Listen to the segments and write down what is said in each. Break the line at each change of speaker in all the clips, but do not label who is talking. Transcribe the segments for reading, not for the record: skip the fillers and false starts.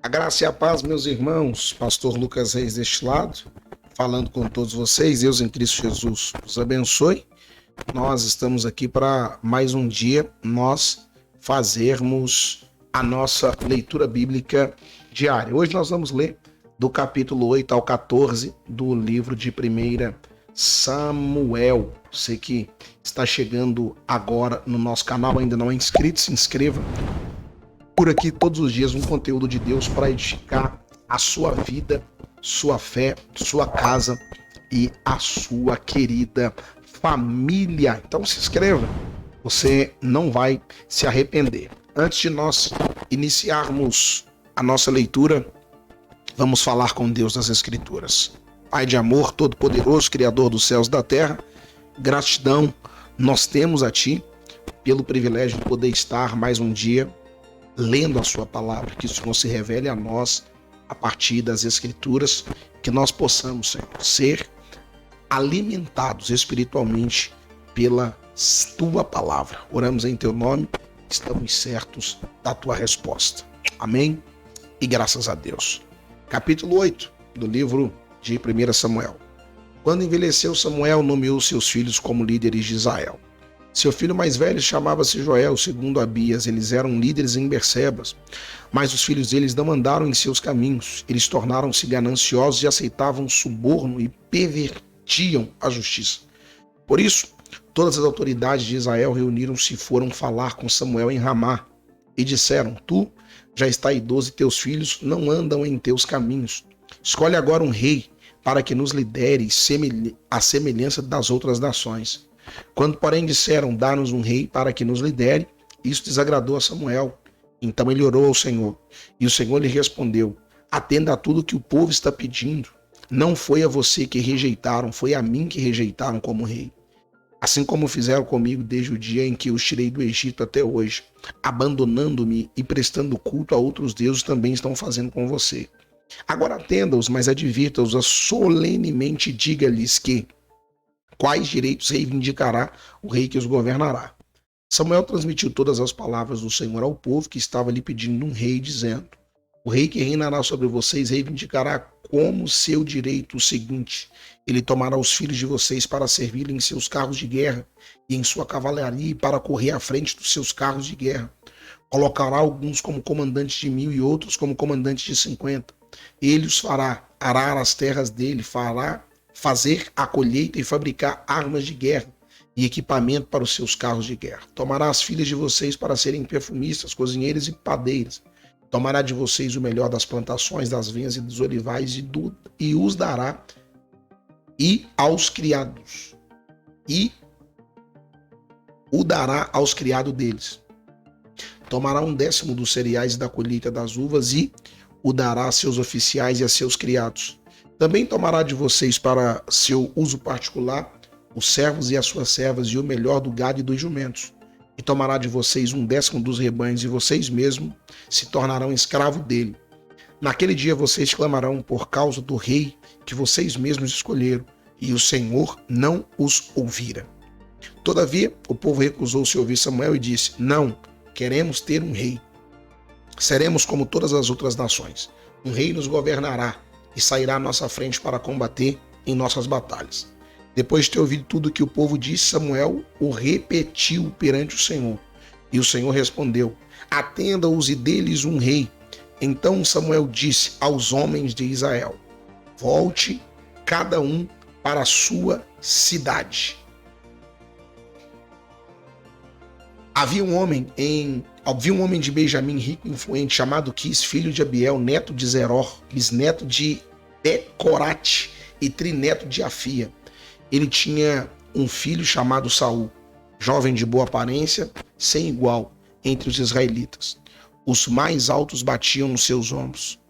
A graça e a paz, meus irmãos. Pastor Lucas Reis deste lado, falando com todos vocês. Deus em Cristo Jesus os abençoe. Nós estamos aqui para mais um dia nós fazermos a nossa leitura bíblica diária. Hoje nós vamos ler do capítulo 8 ao 14 do livro de 1 Samuel. Você que está chegando agora no nosso canal, ainda não é inscrito, se inscreva. Por aqui todos os dias um conteúdo de Deus para edificar a sua vida, sua fé, sua casa e a sua querida família. Então se inscreva, você não vai se arrepender. Antes de nós iniciarmos a nossa leitura, vamos falar com Deus das Escrituras. Pai de amor, todo-poderoso, Criador dos céus e da terra, gratidão nós temos a Ti pelo privilégio de poder estar mais um dia lendo a sua palavra, que o Senhor se revele a nós a partir das Escrituras, que nós possamos, Senhor, ser alimentados espiritualmente pela tua palavra. Oramos em teu nome, estamos certos da tua resposta. Amém e graças a Deus. Capítulo 8 do livro de 1 Samuel. Quando envelheceu Samuel, nomeou seus filhos como líderes de Israel. Seu filho mais velho chamava-se Joel, segundo Abias. Eles eram líderes em Bersebas, mas os filhos deles não andaram em seus caminhos. Eles tornaram-se gananciosos e aceitavam suborno e pervertiam a justiça. Por isso, todas as autoridades de Israel reuniram-se e foram falar com Samuel em Ramá e disseram: Tu já está idoso e teus filhos não andam em teus caminhos. Escolhe agora um rei para que nos lidere à semelhança das outras nações. Quando, porém, disseram: Dá-nos um rei para que nos lidere, isso desagradou a Samuel. Então ele orou ao Senhor, e o Senhor lhe respondeu: Atenda a tudo que o povo está pedindo. Não foi a você que rejeitaram, foi a mim que rejeitaram como rei. Assim como fizeram comigo desde o dia em que os tirei do Egito até hoje, abandonando-me e prestando culto a outros deuses, também estão fazendo com você. Agora atenda-os, mas advirta-os solenemente, diga-lhes que quais direitos reivindicará o rei que os governará. Samuel transmitiu todas as palavras do Senhor ao povo que estava lhe pedindo um rei, dizendo: O rei que reinará sobre vocês reivindicará como seu direito o seguinte: ele tomará os filhos de vocês para servi-lo em seus carros de guerra e em sua cavalaria e para correr à frente dos seus carros de guerra. Colocará alguns como comandantes de 1000 e outros como comandantes de 50. Ele os fará arar as terras dele, fazer a colheita e fabricar armas de guerra e equipamento para os seus carros de guerra. Tomará as filhas de vocês para serem perfumistas, cozinheiras e padeiras. Tomará de vocês o melhor das plantações, das vinhas e dos olivais e os dará aos criados. E o dará aos criados deles. Tomará 1/10 dos cereais e da colheita das uvas e o dará a seus oficiais e a seus criados. Também tomará de vocês para seu uso particular os servos e as suas servas e o melhor do gado e dos jumentos. E tomará de vocês 1/10 dos rebanhos e vocês mesmos se tornarão escravos dele. Naquele dia vocês clamarão por causa do rei que vocês mesmos escolheram, e o Senhor não os ouvira. Todavia, o povo recusou-se a ouvir Samuel e disse: Não, queremos ter um rei. Seremos como todas as outras nações. Um rei nos governará e sairá à nossa frente para combater em nossas batalhas. Depois de ter ouvido tudo que o povo disse, Samuel o repetiu perante o Senhor. E o Senhor respondeu: Atenda-os e dê-lhes um rei. Então Samuel disse aos homens de Israel: Volte cada um para a sua cidade. Havia um homem de Benjamim, rico e influente, chamado Quis, filho de Abiel, neto de Zeror, bisneto de Becorate e trineto de Afia. Ele tinha um filho chamado Saul, jovem de boa aparência, sem igual entre os israelitas. Os mais altos batiam nos seus ombros.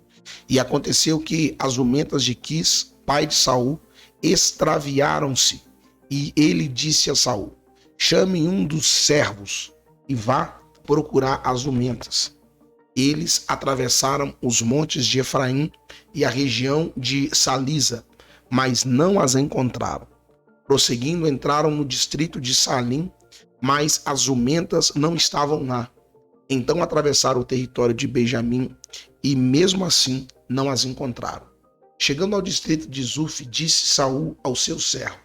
E aconteceu que as jumentas de Quis, pai de Saul, extraviaram-se. E ele disse a Saul: Chame um dos servos e vá procurar as jumentas. Eles atravessaram os montes de Efraim e a região de Salisa, mas não as encontraram. Prosseguindo, entraram no distrito de Salim, mas as jumentas não estavam lá. Então atravessaram o território de Benjamim e mesmo assim não as encontraram. Chegando ao distrito de Zuf, disse Saul ao seu servo: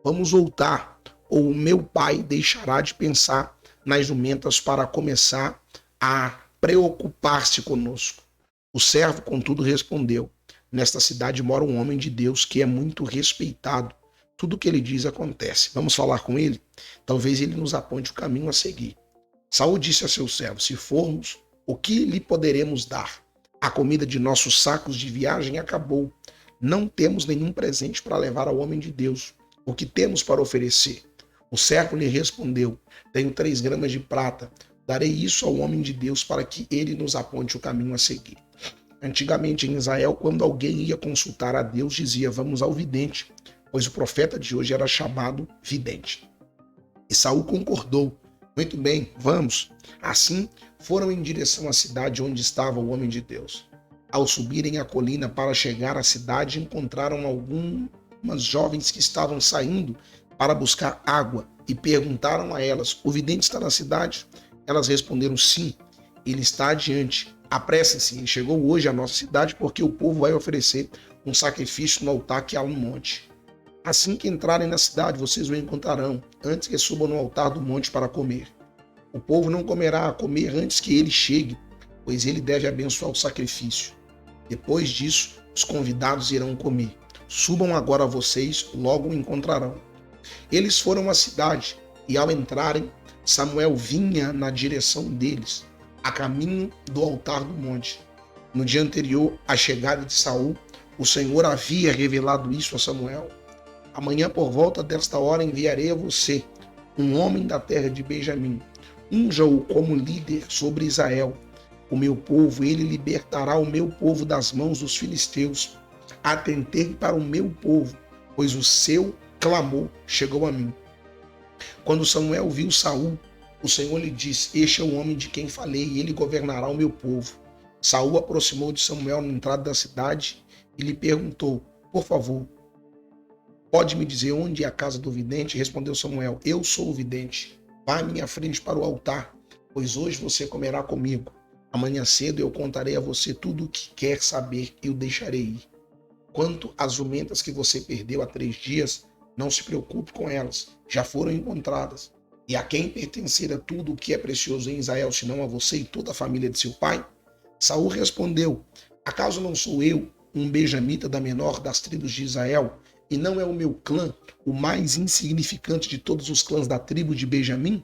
vamos voltar, ou o meu pai deixará de pensar nas jumentas para começar a preocupar-se conosco. O servo, contudo, respondeu: nesta cidade mora um homem de Deus que é muito respeitado. Tudo o que ele diz acontece. Vamos falar com ele? Talvez ele nos aponte o caminho a seguir. Saul disse a seu servo: se formos, o que lhe poderemos dar? A comida de nossos sacos de viagem acabou. Não temos nenhum presente para levar ao homem de Deus. O que temos para oferecer? O servo lhe respondeu: tenho 3 gramas de prata. Darei isso ao homem de Deus para que ele nos aponte o caminho a seguir. Antigamente em Israel, quando alguém ia consultar a Deus, dizia: vamos ao vidente, pois o profeta de hoje era chamado vidente. E Saul concordou: muito bem, vamos. Assim, foram em direção à cidade onde estava o homem de Deus. Ao subirem a colina para chegar à cidade, encontraram algumas jovens que estavam saindo para buscar água e perguntaram a elas: o vidente está na cidade? Elas responderam: sim, ele está adiante. Apressem-se, ele chegou hoje à nossa cidade porque o povo vai oferecer um sacrifício no altar que há no monte. Assim que entrarem na cidade, vocês o encontrarão, antes que subam no altar do monte para comer. O povo não comerá a comer antes que ele chegue, pois ele deve abençoar o sacrifício. Depois disso, os convidados irão comer. Subam agora vocês, logo o encontrarão. Eles foram à cidade, e ao entrarem, Samuel vinha na direção deles, a caminho do altar do monte. No dia anterior à chegada de Saul, o Senhor havia revelado isso a Samuel. Amanhã, por volta desta hora, enviarei a você um homem da terra de Benjamim. Unja-o como líder sobre Israel. O meu povo, ele libertará o meu povo das mãos dos filisteus. Atentei para o meu povo, pois o seu clamor chegou a mim. Quando Samuel viu Saul, o Senhor lhe disse: este é o homem de quem falei, e ele governará o meu povo. Saul aproximou de Samuel na entrada da cidade e lhe perguntou: por favor, pode me dizer onde é a casa do vidente? Respondeu Samuel: eu sou o vidente. Vá à minha frente para o altar, pois hoje você comerá comigo. Amanhã cedo eu contarei a você tudo o que quer saber e o deixarei ir. Quanto às jumentas que você perdeu há 3 dias, não se preocupe com elas, já foram encontradas. E a quem pertencerá tudo o que é precioso em Israel, senão a você e toda a família de seu pai? Saul respondeu: acaso não sou eu, um benjamita da menor das tribos de Israel, e não é o meu clã o mais insignificante de todos os clãs da tribo de Benjamim?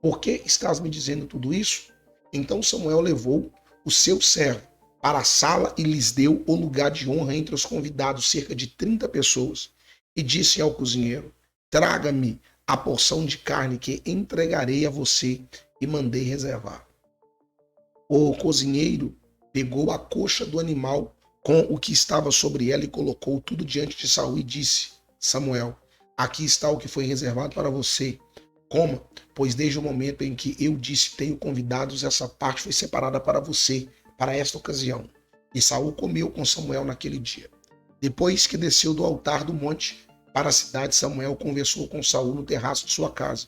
Por que estás me dizendo tudo isso? Então Samuel levou o seu servo para a sala e lhes deu o lugar de honra entre os convidados, cerca de 30 pessoas, e disse ao cozinheiro: traga-me a porção de carne que entregarei a você e mandei reservar. O cozinheiro pegou a coxa do animal com o que estava sobre ela e colocou tudo diante de Saul e disse: Samuel, aqui está o que foi reservado para você. Coma, pois desde o momento em que eu disse tenho convidados, essa parte foi separada para você, para esta ocasião. E Saul comeu com Samuel naquele dia. Depois que desceu do altar do monte para a cidade, Samuel conversou com Saul no terraço de sua casa.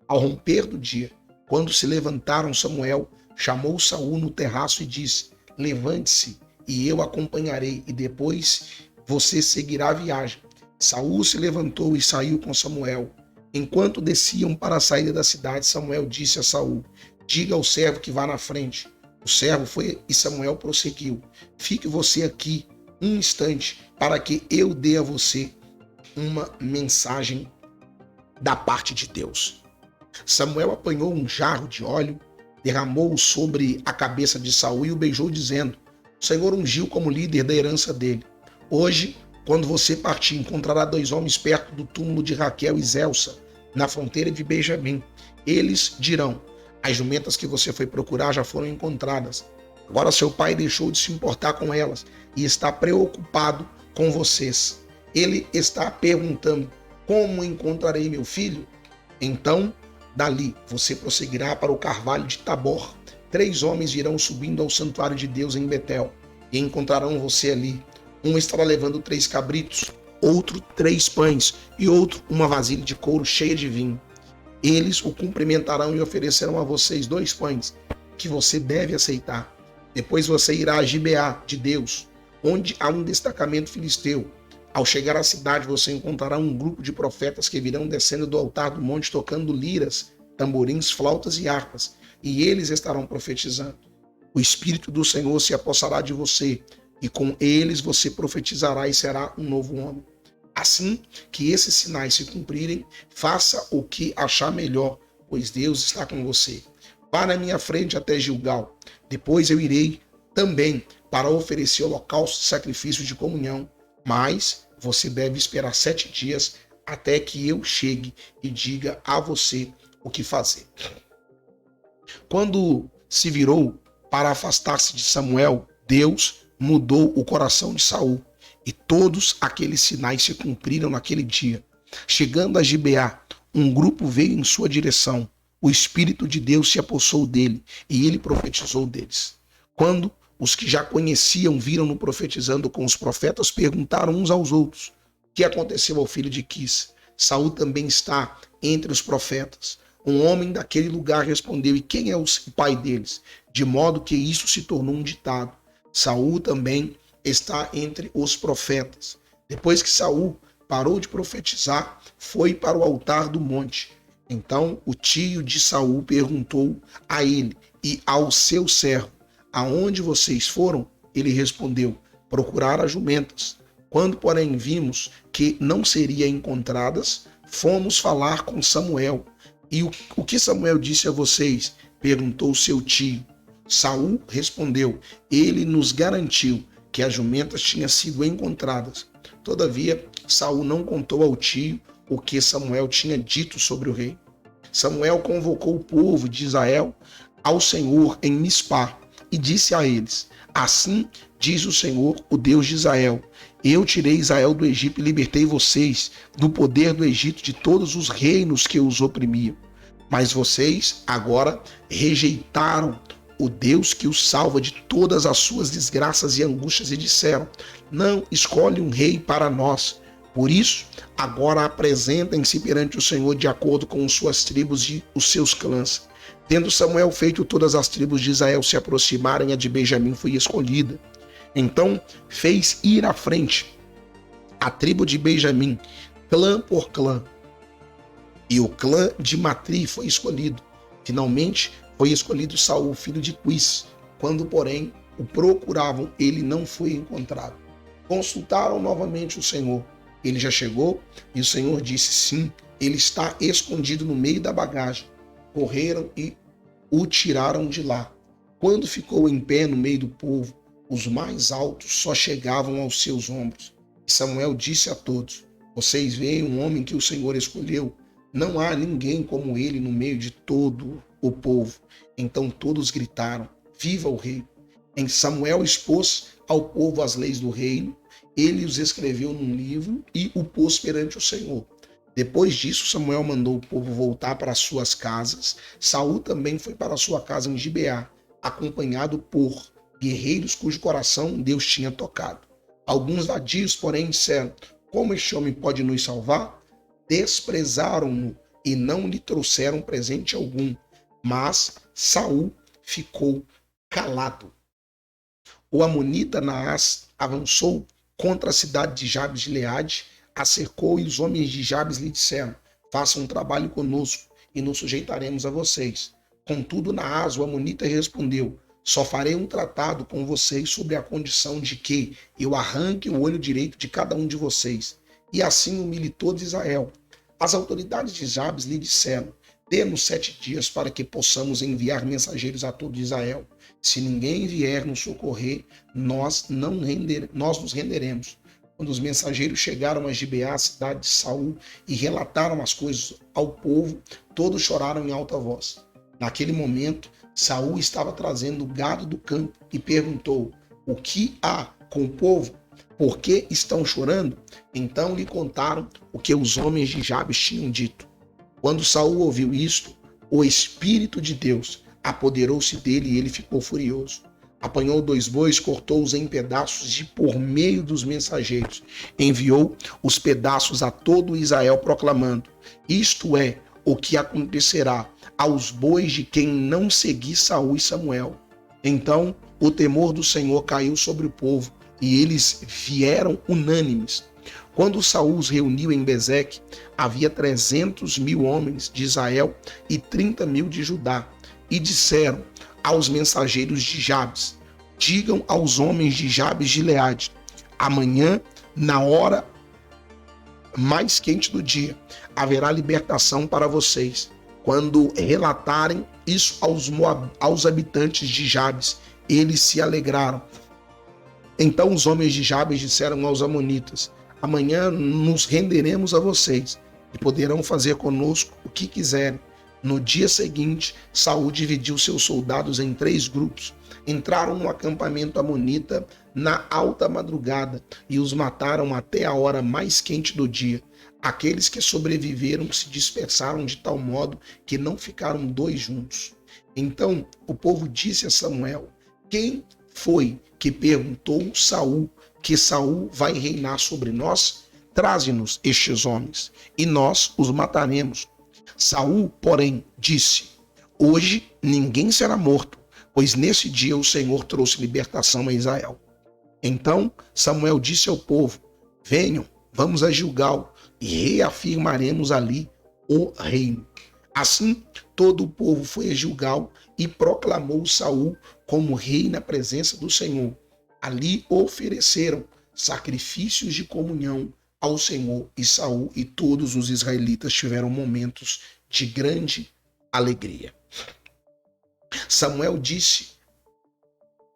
Ao romper do dia, quando se levantaram, Samuel chamou Saul no terraço e disse: levante-se e eu acompanharei, e depois você seguirá a viagem. Saul se levantou e saiu com Samuel. Enquanto desciam para a saída da cidade, Samuel disse a Saul: diga ao servo que vá na frente. O servo foi e Samuel prosseguiu: fique você aqui um instante para que eu dê a você uma mensagem da parte de Deus. Samuel apanhou um jarro de óleo, derramou-o sobre a cabeça de Saul e o beijou, dizendo: o Senhor ungiu como líder da herança dele. Hoje, quando você partir, encontrará 2 homens perto do túmulo de Raquel e Zelsa, na fronteira de Benjamim. Eles dirão: as jumentas que você foi procurar já foram encontradas. Agora seu pai deixou de se importar com elas e está preocupado com vocês. Ele está perguntando: como encontrarei meu filho? Então, dali, você prosseguirá para o carvalho de Tabor. 3 homens virão subindo ao santuário de Deus em Betel e encontrarão você ali. Um estará levando 3 cabritos, outro 3 pães e outro uma vasilha de couro cheia de vinho. Eles o cumprimentarão e oferecerão a vocês 2 pães que você deve aceitar. Depois você irá a Gibeá de Deus, onde há um destacamento filisteu. Ao chegar à cidade, você encontrará um grupo de profetas que virão descendo do altar do monte tocando liras, tamborins, flautas e harpas, e eles estarão profetizando. O Espírito do Senhor se apossará de você, e com eles você profetizará e será um novo homem. Assim que esses sinais se cumprirem, faça o que achar melhor, pois Deus está com você. Vá na minha frente até Gilgal. Depois eu irei também para oferecer holocausto e sacrifício de comunhão, mas você deve esperar 7 dias até que eu chegue e diga a você o que fazer. Quando se virou para afastar-se de Samuel, Deus mudou o coração de Saul, e todos aqueles sinais se cumpriram naquele dia. Chegando a Gibeá, um grupo veio em sua direção. O Espírito de Deus se apossou dele, e ele profetizou deles. Quando os que já conheciam viram-no profetizando com os profetas, perguntaram uns aos outros: o que aconteceu ao filho de Quis? Saul também está entre os profetas. Um homem daquele lugar respondeu: e quem é o pai deles? De modo que isso se tornou um ditado. Saul também está entre os profetas. Depois que Saul parou de profetizar, foi para o altar do monte. Então o tio de Saul perguntou a ele e ao seu servo: aonde vocês foram? Ele respondeu: procurar as jumentas. Quando, porém, vimos que não seriam encontradas, fomos falar com Samuel. E o que Samuel disse a vocês? Perguntou seu tio. Saul respondeu: ele nos garantiu que as jumentas tinham sido encontradas. Todavia, Saul não contou ao tio o que Samuel tinha dito sobre o rei. Samuel convocou o povo de Israel ao Senhor em Mispá e disse a eles: assim diz o Senhor, o Deus de Israel: eu tirei Israel do Egito e libertei vocês do poder do Egito, de todos os reinos que os oprimiam. Mas vocês agora rejeitaram o Deus que os salva de todas as suas desgraças e angústias e disseram: não escolhe um rei para nós. Por isso, agora apresentem-se perante o Senhor de acordo com suas tribos e os seus clãs. Tendo Samuel feito todas as tribos de Israel se aproximarem, a de Benjamim foi escolhida. Então fez ir à frente a tribo de Benjamim, clã por clã. E o clã de Matri foi escolhido. Finalmente foi escolhido Saul, filho de Quis. Quando, porém, o procuravam, ele não foi encontrado. Consultaram novamente o Senhor. Ele já chegou? E o Senhor disse: sim, ele está escondido no meio da bagagem. Correram e o tiraram de lá. Quando ficou em pé no meio do povo, os mais altos só chegavam aos seus ombros. E Samuel disse a todos: vocês veem um homem que o Senhor escolheu? Não há ninguém como ele no meio de todo o povo. Então todos gritaram: viva o rei! Em Samuel expôs ao povo as leis do reino, ele os escreveu num livro e o pôs perante o Senhor. Depois disso, Samuel mandou o povo voltar para suas casas. Saul também foi para sua casa em Gibeá, acompanhado por guerreiros cujo coração Deus tinha tocado. Alguns vadios, porém, disseram: como este homem pode nos salvar? Desprezaram-no e não lhe trouxeram presente algum. Mas Saul ficou calado. O amonita Naás avançou contra a cidade de Jabes de Gileade, a cercou, e os homens de Jabes lhe disseram: façam um trabalho conosco e nos sujeitaremos a vocês. Contudo, Naás, o amonita, respondeu: só farei um tratado com vocês sobre a condição de que eu arranque o olho direito de cada um de vocês. E assim humilhe todo Israel. As autoridades de Jabes lhe disseram: dê-nos 7 dias para que possamos enviar mensageiros a todo Israel. Se ninguém vier nos socorrer, nós nos renderemos. Quando os mensageiros chegaram a Gibeá, a cidade de Saul, e relataram as coisas ao povo, todos choraram em alta voz. Naquele momento, Saul estava trazendo o gado do campo e perguntou: o que há com o povo? Por que estão chorando? Então lhe contaram o que os homens de Jabes tinham dito. Quando Saul ouviu isto, o Espírito de Deus apoderou-se dele e ele ficou furioso. Apanhou 2 bois, cortou-os em pedaços e, por meio dos mensageiros, enviou os pedaços a todo Israel, proclamando: isto é o que acontecerá aos bois de quem não seguir Saul e Samuel. Então o temor do Senhor caiu sobre o povo, e eles vieram unânimes. Quando Saul os reuniu em Bezeque, havia 300.000 homens de Israel e 30.000 de Judá. E disseram aos mensageiros de Jabes: digam aos homens de Jabes de Gileade: amanhã, na hora mais quente do dia, haverá libertação para vocês. Quando relatarem isso aos habitantes de Jabes, eles se alegraram. Então os homens de Jabes disseram aos amonitas: amanhã nos renderemos a vocês e poderão fazer conosco o que quiserem. No dia seguinte, Saul dividiu seus soldados em 3 grupos. Entraram no acampamento amonita na alta madrugada e os mataram até a hora mais quente do dia. Aqueles que sobreviveram se dispersaram de tal modo que não ficaram 2 juntos. Então o povo disse a Samuel: quem foi que perguntou Saul que Saul vai reinar sobre nós? Traze-nos estes homens, e nós os mataremos. Saul, porém, disse: hoje ninguém será morto, pois nesse dia o Senhor trouxe libertação a Israel. Então Samuel disse ao povo: venham, vamos a Gilgal, e reafirmaremos ali o reino. Assim, todo o povo foi a Gilgal e proclamou Saul como rei na presença do Senhor. Ali ofereceram sacrifícios de comunhão ao Senhor, e Saul e todos os israelitas tiveram momentos de grande alegria. Samuel disse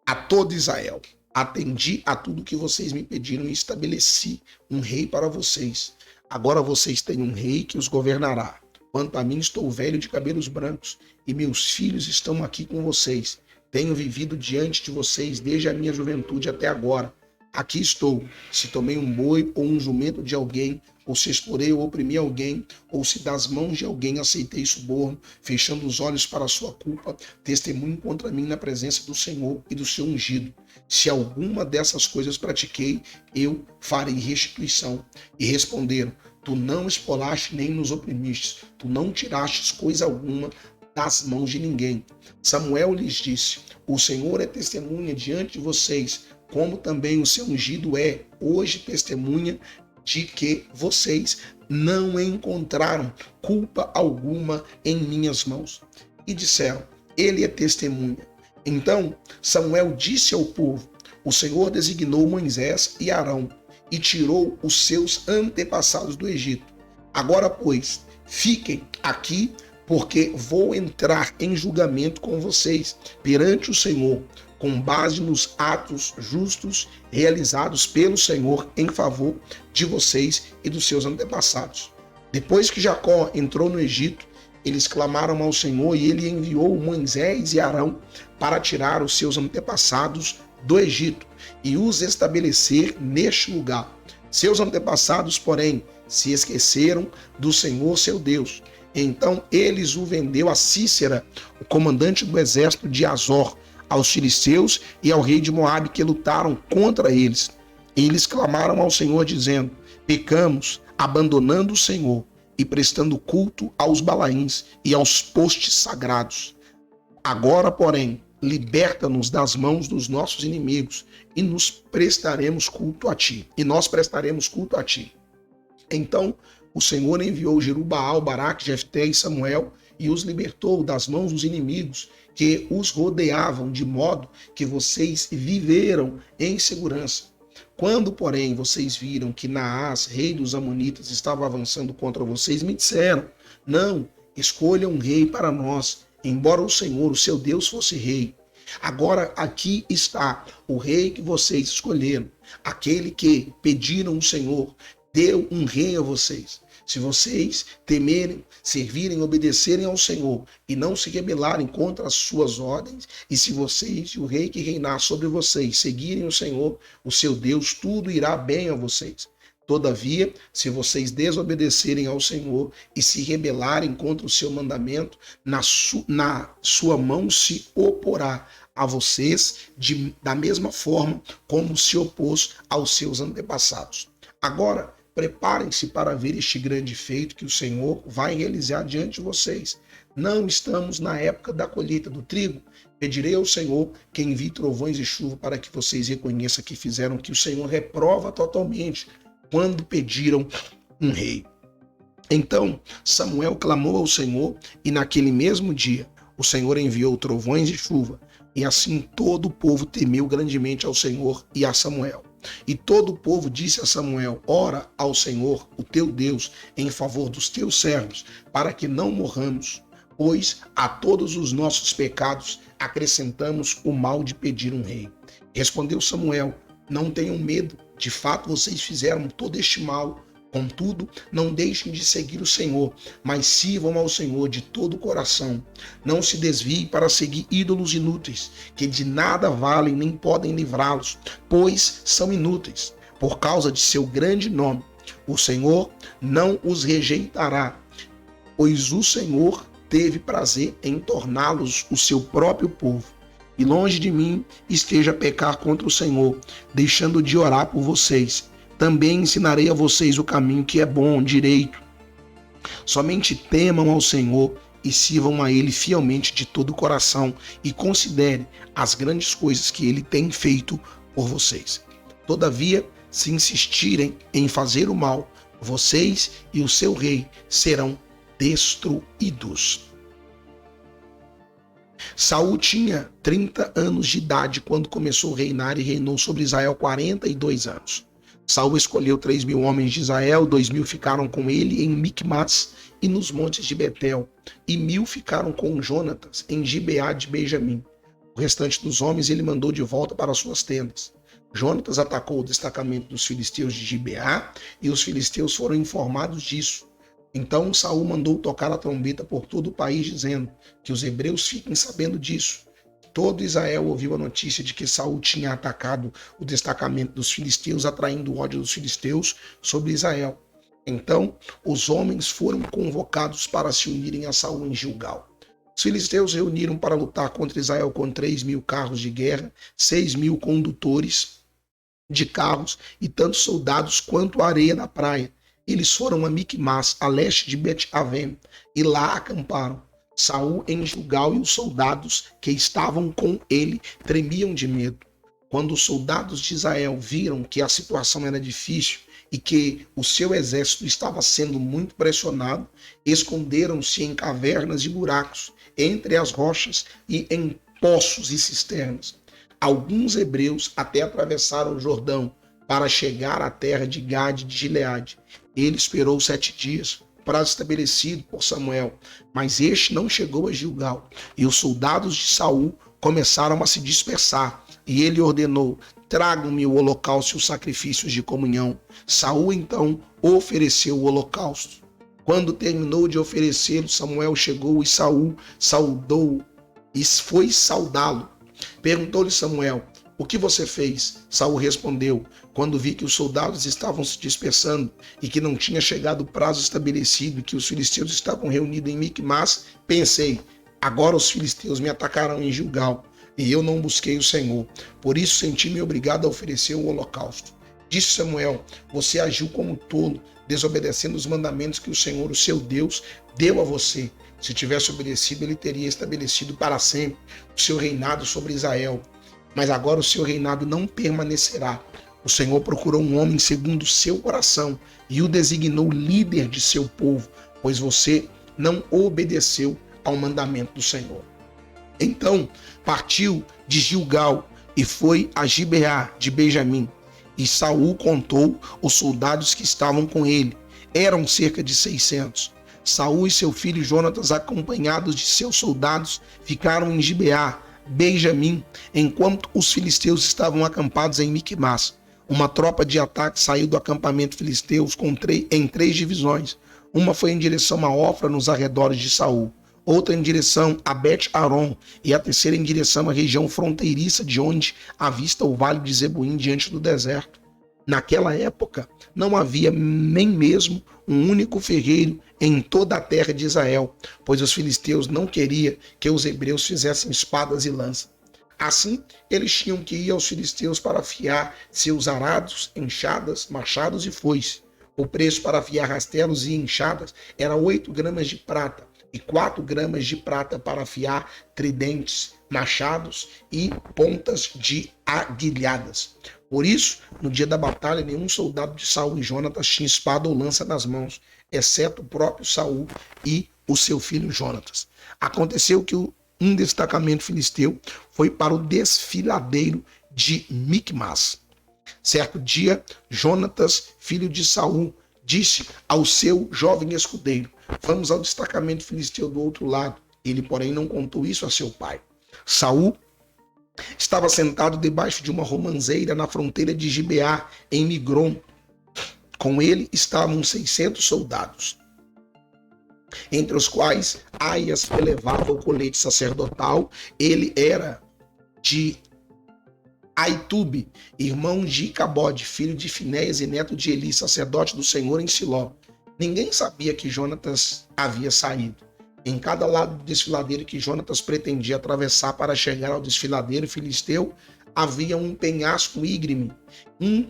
a todo Israel: atendi a tudo que vocês me pediram e estabeleci um rei para vocês. Agora vocês têm um rei que os governará. Quanto a mim, estou velho de cabelos brancos e meus filhos estão aqui com vocês. Tenho vivido diante de vocês desde a minha juventude até agora. Aqui estou. Se tomei um boi ou um jumento de alguém, ou se explorei ou oprimi alguém, ou se das mãos de alguém aceitei suborno, fechando os olhos para a sua culpa, testemunho contra mim na presença do Senhor e do seu ungido. Se alguma dessas coisas pratiquei, eu farei restituição. E responderam: tu não expolaste nem nos oprimiste, tu não tiraste coisa alguma das mãos de ninguém. Samuel lhes disse: o Senhor é testemunha diante de vocês, como também o seu ungido é hoje testemunha de que vocês não encontraram culpa alguma em minhas mãos. E disseram: ele é testemunha. Então Samuel disse ao povo: o Senhor designou Moisés e Arão e tirou os seus antepassados do Egito. Agora, pois, fiquem aqui, porque vou entrar em julgamento com vocês perante o Senhor, com base nos atos justos realizados pelo Senhor em favor de vocês e dos seus antepassados. Depois que Jacó entrou no Egito, eles clamaram ao Senhor e ele enviou Moisés e Arão para tirar os seus antepassados do Egito e os estabelecer neste lugar. Seus antepassados, porém, se esqueceram do Senhor seu Deus. Então eles o vendeu a Sísera, o comandante do exército de Azor, aos filisteus e ao rei de Moabe, que lutaram contra eles. Eles clamaram ao Senhor dizendo: pecamos, abandonando o Senhor e prestando culto aos Balaíns e aos postes sagrados. Agora, porém, liberta-nos das mãos dos nossos inimigos e nós prestaremos culto a ti. Então o Senhor enviou Jerubaal, Baraque, Jefté e Samuel e os libertou das mãos dos inimigos que os rodeavam, de modo que vocês viveram em segurança. Quando, porém, vocês viram que Naás, rei dos Amonitas, estava avançando contra vocês, me disseram: não, escolha um rei para nós, embora o Senhor, o seu Deus, fosse rei. Agora aqui está o rei que vocês escolheram, aquele que pediram o Senhor, deu um rei a vocês. Se vocês temerem, servirem, obedecerem ao Senhor e não se rebelarem contra as suas ordens, e se vocês e o rei que reinar sobre vocês seguirem o Senhor, o seu Deus, tudo irá bem a vocês. Todavia, se vocês desobedecerem ao Senhor e se rebelarem contra o seu mandamento, na sua mão se oporá a vocês da mesma forma como se opôs aos seus antepassados. Agora, preparem-se para ver este grande feito que o Senhor vai realizar diante de vocês. Não estamos na época da colheita do trigo? Pedirei ao Senhor que envie trovões e chuva para que vocês reconheçam que fizeram que o Senhor reprova totalmente quando pediram um rei. Então Samuel clamou ao Senhor e naquele mesmo dia o Senhor enviou trovões e chuva, e assim todo o povo temeu grandemente ao Senhor e a Samuel. E todo o povo disse a Samuel: ora ao Senhor, o teu Deus, em favor dos teus servos, para que não morramos, pois a todos os nossos pecados acrescentamos o mal de pedir um rei. Respondeu Samuel: não tenham medo, de fato vocês fizeram todo este mal. Contudo, não deixem de seguir o Senhor, mas sirvam ao Senhor de todo o coração. Não se desviem para seguir ídolos inúteis, que de nada valem nem podem livrá-los, pois são inúteis. Por causa de seu grande nome, o Senhor não os rejeitará, pois o Senhor teve prazer em torná-los o seu próprio povo. E longe de mim esteja a pecar contra o Senhor, deixando de orar por vocês. Também ensinarei a vocês o caminho que é bom, direito. Somente temam ao Senhor e sirvam a Ele fielmente de todo o coração e considere as grandes coisas que Ele tem feito por vocês. Todavia, se insistirem em fazer o mal, vocês e o seu rei serão destruídos. Saul tinha 30 anos de idade quando começou a reinar e reinou sobre Israel 42 anos. Saul escolheu 3.000 homens de Israel, 2.000 ficaram com ele em Micmas e nos montes de Betel, e 1.000 ficaram com Jonatas em Gibeá de Benjamim. O restante dos homens ele mandou de volta para suas tendas. Jonatas atacou o destacamento dos filisteus de Gibeá e os filisteus foram informados disso. Então Saul mandou tocar a trombeta por todo o país, dizendo que os hebreus fiquem sabendo disso. Todo Israel ouviu a notícia de que Saul tinha atacado o destacamento dos filisteus, atraindo o ódio dos filisteus sobre Israel. Então, os homens foram convocados para se unirem a Saul em Gilgal. Os filisteus reuniram para lutar contra Israel com 3.000 carros de guerra, 6.000 condutores de carros e tantos soldados quanto a areia da praia. Eles foram a Micmas, a leste de Bet-Aven, e lá acamparam. Saul em Gilgal e os soldados que estavam com ele tremiam de medo. Quando os soldados de Israel viram que a situação era difícil e que o seu exército estava sendo muito pressionado, esconderam-se em cavernas e buracos, entre as rochas e em poços e cisternas. Alguns hebreus até atravessaram o Jordão para chegar à terra de Gade de Gileade. Ele esperou 7 dias, prazo estabelecido por Samuel, mas este não chegou a Gilgal, e os soldados de Saul começaram a se dispersar, e ele ordenou: tragam-me o holocausto e os sacrifícios de comunhão. Saul então ofereceu o holocausto. Quando terminou de oferecê-lo, Samuel chegou e Saul saudou e foi saudá-lo. Perguntou-lhe Samuel: o que você fez? Saul respondeu: quando vi que os soldados estavam se dispersando e que não tinha chegado o prazo estabelecido e que os filisteus estavam reunidos em Micmas, pensei: agora os filisteus me atacarão em Gilgal, e eu não busquei o Senhor. Por isso senti-me obrigado a oferecer o holocausto. Disse Samuel: você agiu como tolo, desobedecendo os mandamentos que o Senhor, o seu Deus, deu a você. Se tivesse obedecido, ele teria estabelecido para sempre o seu reinado sobre Israel. Mas agora o seu reinado não permanecerá. O Senhor procurou um homem segundo o seu coração e o designou líder de seu povo, pois você não obedeceu ao mandamento do Senhor. Então partiu de Gilgal e foi a Gibeá de Benjamim. E Saul contou os soldados que estavam com ele. Eram cerca de 600. Saul e seu filho Jonatas, acompanhados de seus soldados, ficaram em Gibeá, Benjamim, enquanto os filisteus estavam acampados em Micmas. Uma tropa de ataque saiu do acampamento filisteu em 3 divisões. Uma foi em direção a Ofra, nos arredores de Saul, outra em direção a Bet-Aron e a terceira em direção à região fronteiriça de onde avista o vale de Zeboim diante do deserto. Naquela época, não havia nem mesmo um único ferreiro em toda a terra de Israel, pois os filisteus não queriam que os hebreus fizessem espadas e lanças. Assim, eles tinham que ir aos filisteus para afiar seus arados, enxadas, machados e foices. O preço para afiar rastelos e enxadas era 8 gramas de prata e 4 gramas de prata para afiar tridentes machados e pontas de aguilhadas. Por isso, no dia da batalha, nenhum soldado de Saul e Jonatas tinha espada ou lança nas mãos, exceto o próprio Saul e o seu filho Jonatas. Aconteceu que um destacamento filisteu foi para o desfiladeiro de Micmas. Certo dia, Jonatas, filho de Saul, disse ao seu jovem escudeiro: vamos ao destacamento filisteu do outro lado. Ele, porém, não contou isso a seu pai. Saul estava sentado debaixo de uma romanceira na fronteira de Gibeá, em Migron. Com ele estavam 600 soldados, entre os quais Aias elevava o colete sacerdotal. Ele era de Aitube, irmão de Icabode, filho de Finéias e neto de Eli, sacerdote do Senhor em Siló. Ninguém sabia que Jonatas havia saído. Em cada lado do desfiladeiro que Jonatas pretendia atravessar para chegar ao desfiladeiro filisteu, havia um penhasco íngreme. Um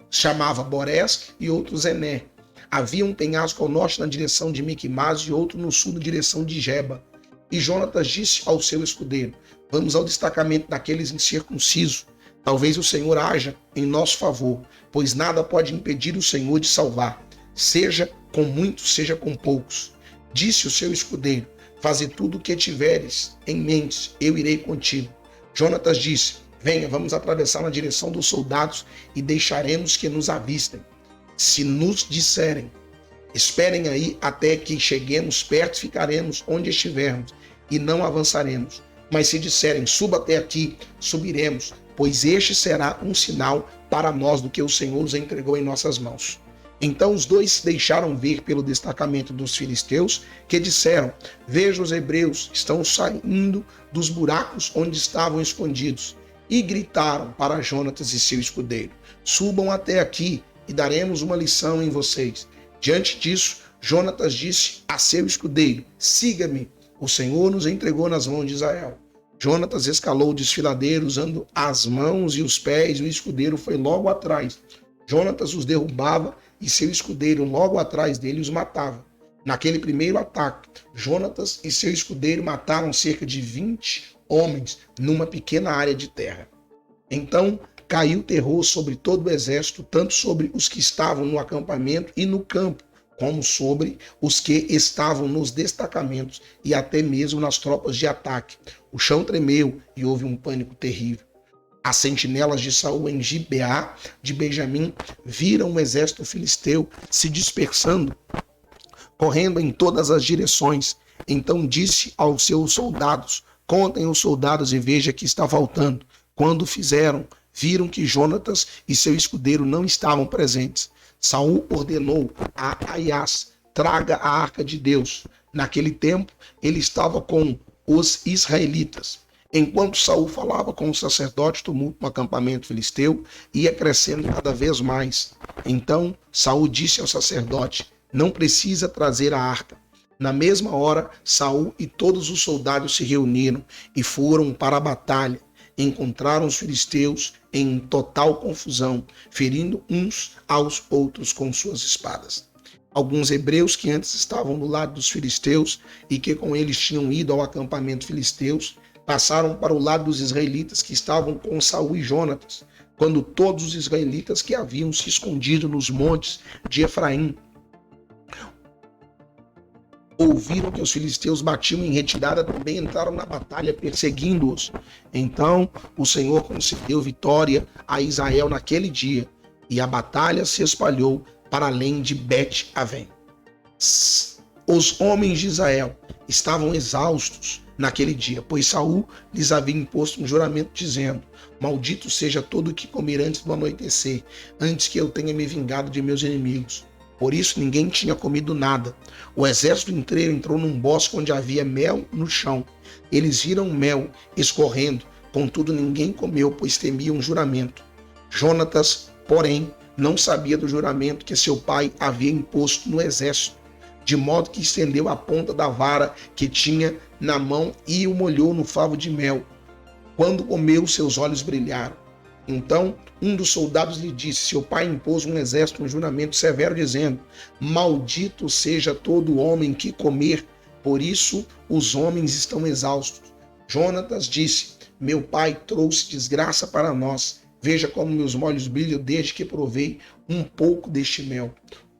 chamava Borés e outro Zené. Havia um penhasco ao norte na direção de Miquimás e outro no sul na direção de Geba. E Jonatas disse ao seu escudeiro: vamos ao destacamento daqueles incircuncisos. Talvez o Senhor haja em nosso favor, pois nada pode impedir o Senhor de salvar, seja com muitos, seja com poucos. Disse o seu escudeiro: faze tudo o que tiveres em mente, eu irei contigo. Jonatas disse: venha, vamos atravessar na direção dos soldados e deixaremos que nos avistem. Se nos disserem: esperem aí até que cheguemos perto, ficaremos onde estivermos e não avançaremos. Mas se disserem: suba até aqui, subiremos, pois este será um sinal para nós do que o Senhor nos entregou em nossas mãos. Então os dois se deixaram ver pelo destacamento dos filisteus, que disseram: veja, os hebreus estão saindo dos buracos onde estavam escondidos. E gritaram para Jonatas e seu escudeiro: subam até aqui e daremos uma lição em vocês. Diante disso, Jonatas disse a seu escudeiro: siga-me, o Senhor nos entregou nas mãos de Israel. Jonatas escalou o desfiladeiro usando as mãos e os pés, e o escudeiro foi logo atrás. Jonatas os derrubava e seu escudeiro logo atrás dele os matava. Naquele primeiro ataque, Jonatas e seu escudeiro mataram cerca de 20 homens numa pequena área de terra. Então caiu terror sobre todo o exército, tanto sobre os que estavam no acampamento e no campo, como sobre os que estavam nos destacamentos e até mesmo nas tropas de ataque. O chão tremeu e houve um pânico terrível. As sentinelas de Saul em Gibeá de Benjamim viram o exército filisteu se dispersando, correndo em todas as direções. Então disse aos seus soldados: contem os soldados e veja que está faltando. Quando fizeram, viram que Jonatas e seu escudeiro não estavam presentes. Saul ordenou a Aias: traga a arca de Deus. Naquele tempo, ele estava com os israelitas. Enquanto Saul falava com o sacerdote, o tumulto no acampamento filisteu ia crescendo cada vez mais. Então Saul disse ao sacerdote: não precisa trazer a arca. Na mesma hora, Saul e todos os soldados se reuniram e foram para a batalha. Encontraram os filisteus em total confusão, ferindo uns aos outros com suas espadas. Alguns hebreus que antes estavam do lado dos filisteus e que com eles tinham ido ao acampamento filisteus, passaram para o lado dos israelitas que estavam com Saul e Jonatas, quando todos os israelitas que haviam se escondido nos montes de Efraim ouviram que os filisteus batiam em retirada, também entraram na batalha perseguindo-os. Então o Senhor concedeu vitória a Israel naquele dia, e a batalha se espalhou para além de Bet-Avém. Os homens de Israel estavam exaustos naquele dia, pois Saul lhes havia imposto um juramento dizendo: maldito seja todo o que comer antes do anoitecer, antes que eu tenha me vingado de meus inimigos. Por isso ninguém tinha comido nada. O exército inteiro entrou num bosque onde havia mel no chão. Eles viram mel escorrendo, contudo ninguém comeu, pois temiam um juramento. Jonatas, porém, não sabia do juramento que seu pai havia imposto no exército, de modo que estendeu a ponta da vara que tinha na mão e o molhou no favo de mel. Quando comeu, seus olhos brilharam. Então um dos soldados lhe disse: seu pai impôs um exército um juramento severo, dizendo: maldito seja todo homem que comer, por isso os homens estão exaustos. Jonatas disse: meu pai trouxe desgraça para nós. Veja como meus olhos brilham desde que provei um pouco deste mel.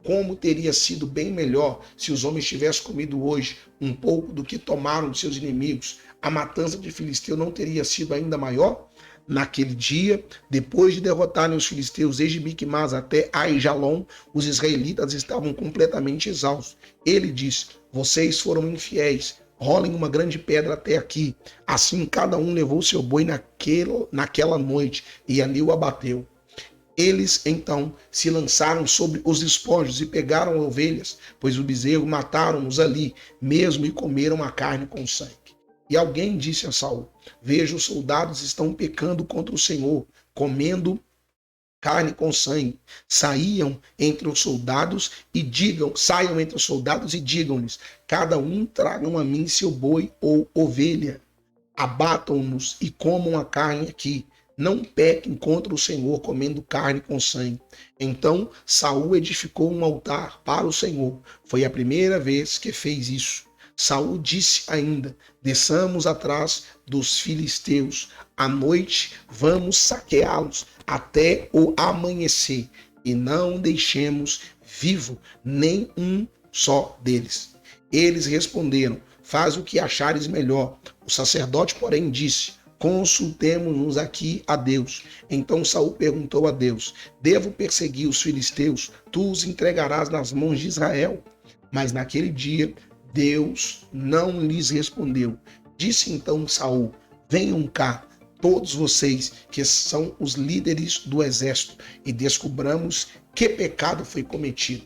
Como teria sido bem melhor se os homens tivessem comido hoje um pouco do que tomaram de seus inimigos. A matança de Filisteu não teria sido ainda maior? Naquele dia, depois de derrotarem os filisteus desde Micmas até Aijalon, os israelitas estavam completamente exaustos. Ele disse: vocês foram infiéis, rolem uma grande pedra até aqui. Assim cada um levou seu boi naquela noite e ali o abateu. Eles então se lançaram sobre os despojos e pegaram ovelhas, pois o bezerro mataram-os ali mesmo e comeram a carne com sangue. E alguém disse a Saul: veja, os soldados estão pecando contra o Senhor, comendo carne com sangue. Saiam entre os soldados e digam-lhes: cada um tragam a mim seu boi ou ovelha. Abatam-nos e comam a carne aqui. Não pequem contra o Senhor comendo carne com sangue. Então Saul edificou um altar para o Senhor. Foi a primeira vez que fez isso. Saul disse ainda: desçamos atrás dos filisteus. À noite vamos saqueá-los até o amanhecer e não deixemos vivo nem um só deles. Eles responderam: faz o que achares melhor. O sacerdote, porém, disse: consultemo-nos aqui a Deus. Então Saul perguntou a Deus: devo perseguir os filisteus? Tu os entregarás nas mãos de Israel? Mas naquele dia Deus não lhes respondeu. Disse então Saul: venham cá, todos vocês que são os líderes do exército, e descobramos que pecado foi cometido.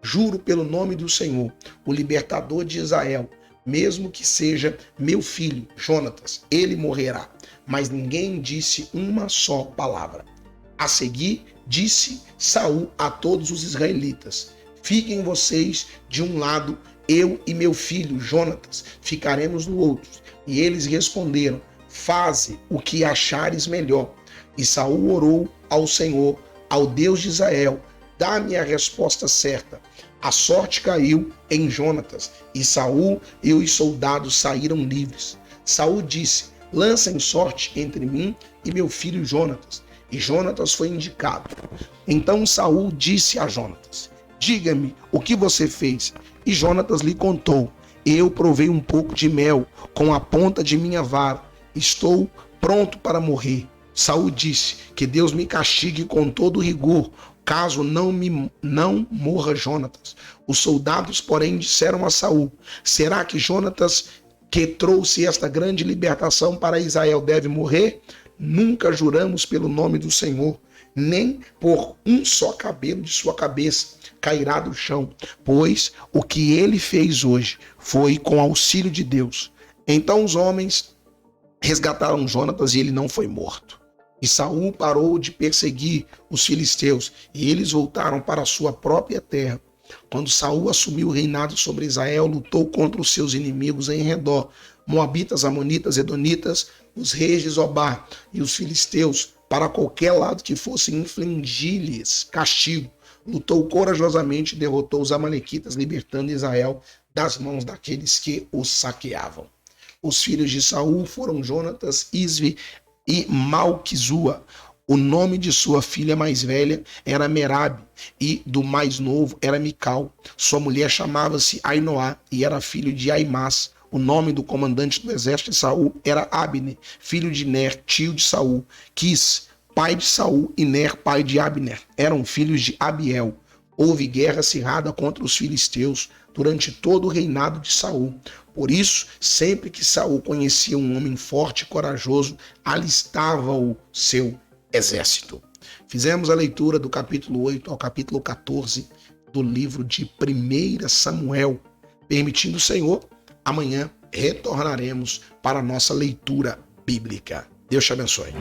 Juro pelo nome do Senhor, o libertador de Israel, mesmo que seja meu filho, Jonatas, ele morrerá. Mas ninguém disse uma só palavra. A seguir, disse Saul a todos os israelitas: fiquem vocês de um lado, eu e meu filho, Jonatas, ficaremos do outro. E eles responderam: faze o que achares melhor. E Saul orou ao Senhor, ao Deus de Israel: dá-me a resposta certa. A sorte caiu em Jonatas, e Saul e os soldados saíram livres. Saul disse: lancem sorte entre mim e meu filho Jonatas. E Jonatas foi indicado. Então Saul disse a Jonatas: diga-me o que você fez. E Jonatas lhe contou: eu provei um pouco de mel com a ponta de minha vara. Estou pronto para morrer. Saul disse: que Deus me castigue com todo rigor, caso não morra Jonatas. Os soldados, porém, disseram a Saul: será que Jonatas, que trouxe esta grande libertação para Israel, deve morrer? Nunca juramos pelo nome do Senhor, nem por um só cabelo de sua cabeça cairá do chão, pois o que ele fez hoje foi com auxílio de Deus. Então os homens resgataram Jonatas e ele não foi morto. E Saul parou de perseguir os filisteus e eles voltaram para a sua própria terra. Quando Saul assumiu o reinado sobre Israel, lutou contra os seus inimigos em redor: moabitas, amonitas, edonitas, os reis de Zobá e os filisteus, para qualquer lado que fosse infligir-lhes castigo. Lutou corajosamente e derrotou os amalequitas, libertando Israel das mãos daqueles que os saqueavam. Os filhos de Saul foram Jonatas, Isvi e Malquizua. O nome de sua filha mais velha era Merabe, e do mais novo era Mical. Sua mulher chamava-se Ainoá e era filho de Aimás. O nome do comandante do exército de Saul era Abner, filho de Ner, tio de Saul. Quis, pai de Saul, e Ner, pai de Abner, eram filhos de Abiel. Houve guerra acirrada contra os filisteus durante todo o reinado de Saul. Por isso, sempre que Saul conhecia um homem forte e corajoso, alistava-o seu exército. Fizemos a leitura do capítulo 8 ao capítulo 14 do livro de 1 Samuel. Permitindo o Senhor, amanhã retornaremos para a nossa leitura bíblica. Deus te abençoe.